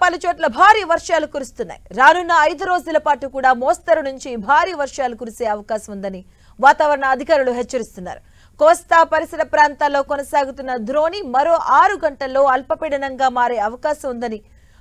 పలుచోట్ల భారీ వర్షాలు కురుస్తున్నాయి. రానున్న 5 రోజుల పాటు కూడా మోస్తరు నుంచి భారీ వర్షాలు కురిసే అవకాశం ఉందని వాతావరణ అధికారులు హెచ్చరిస్తున్నారు. కోస్తా పరిసర ప్రాంతాల్లో కొనసాగుతున్న ద్రోణి మరో 6 గంటల్లో అల్పపీడనంగా మారే అవకాశం ఉందని,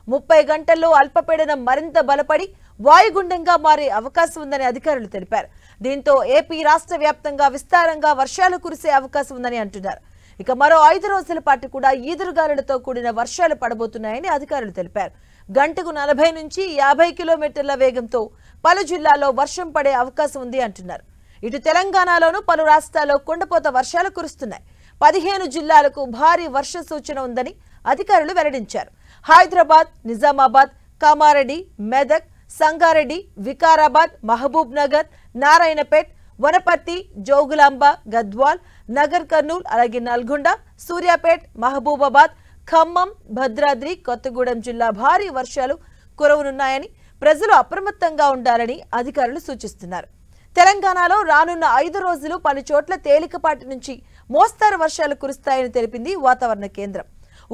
30 గంటల్లో అల్పపీడనం మరింత బలపడి వాయుగుండంగా మారే అవకాశం ఉందని అధికారులు తెలిపారు. దీంతో ఏపీ రాష్ట్ర వ్యాప్తంగా విస్తారంగా వర్షాలు కురిసే అవకాశం ఉందని అంటున్నారు. ఇక మరో 5 రోజుల పాటు కూడా ఈదురుగాలులతో కూడిన వర్షాలు పడబోతున్నాయని అధికారులు తెలిపారు. గంటకు 40 నుంచి 50 కిలోమీటర్ల వేగంతో పలు జిల్లాల్లో వర్షం పడే అవకాశం ఉంది అంటున్నారు. ఇటు తెలంగాణలోనూ పలు రాష్ట్రాల్లో కుండపోత వర్షాలు కురుస్తున్నాయి. 15 జిల్లాలకు భారీ వర్ష సూచన ఉందని అధికారులు వెల్లడించారు. హైదరాబాద్, నిజామాబాద్, కామారెడ్డి, మెదక్, సంగారెడ్డి, వికారాబాద్, మహబూబ్ నగర్, నారాయణపేట్, వనపర్తి, జోగులాంబ, గద్వాల్, నగర్ కర్నూల్, అలాగే నల్గొండ, సూర్యాపేట్, మహబూబాబాద్, ఖమ్మం, భద్రాద్రి, కొత్తగూడెం జిల్లా భారీ వర్షాలు కురవనున్నాయని, ప్రజలు అప్రమత్తంగా ఉండాలని అధికారులు సూచిస్తున్నారు. తెలంగాణలో రానున్న 5 రోజులు పలు చోట్ల తేలికపాటి నుంచి మోస్తరు వర్షాలు కురుస్తాయని తెలిపింది వాతావరణ కేంద్రం.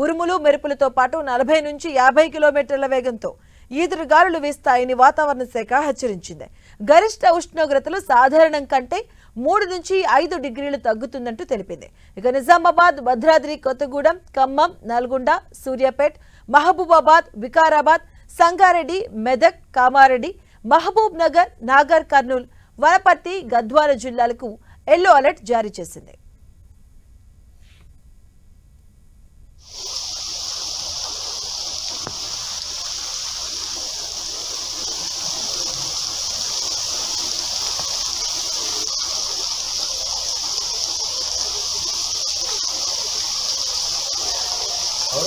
ఉరుములు మెరుపులతో పాటు 40 నుంచి 50 కిలోమీటర్ల వేగంతో ఈదురుగాలులు వీస్తాయని వాతావరణ శాఖ హెచ్చరించింది. గరిష్ట ఉష్ణోగ్రతలు సాధారణం కంటే 3 నుంచి 5 డిగ్రీలు తగ్గుతుందంటూ తెలిపింది. ఇక నిజామాబాద్, భద్రాద్రి, కొత్తగూడెం, ఖమ్మం, నల్గొండ, సూర్యాపేట్, మహబూబాబాద్, వికారాబాద్, సంగారెడ్డి, మెదక్, కామారెడ్డి, మహబూబ్ నగర్, నాగర్ కర్నూల్, వనపర్తి, గద్వాల జిల్లాలకు ఎల్లో అలర్ట్ జారీ చేసింది. और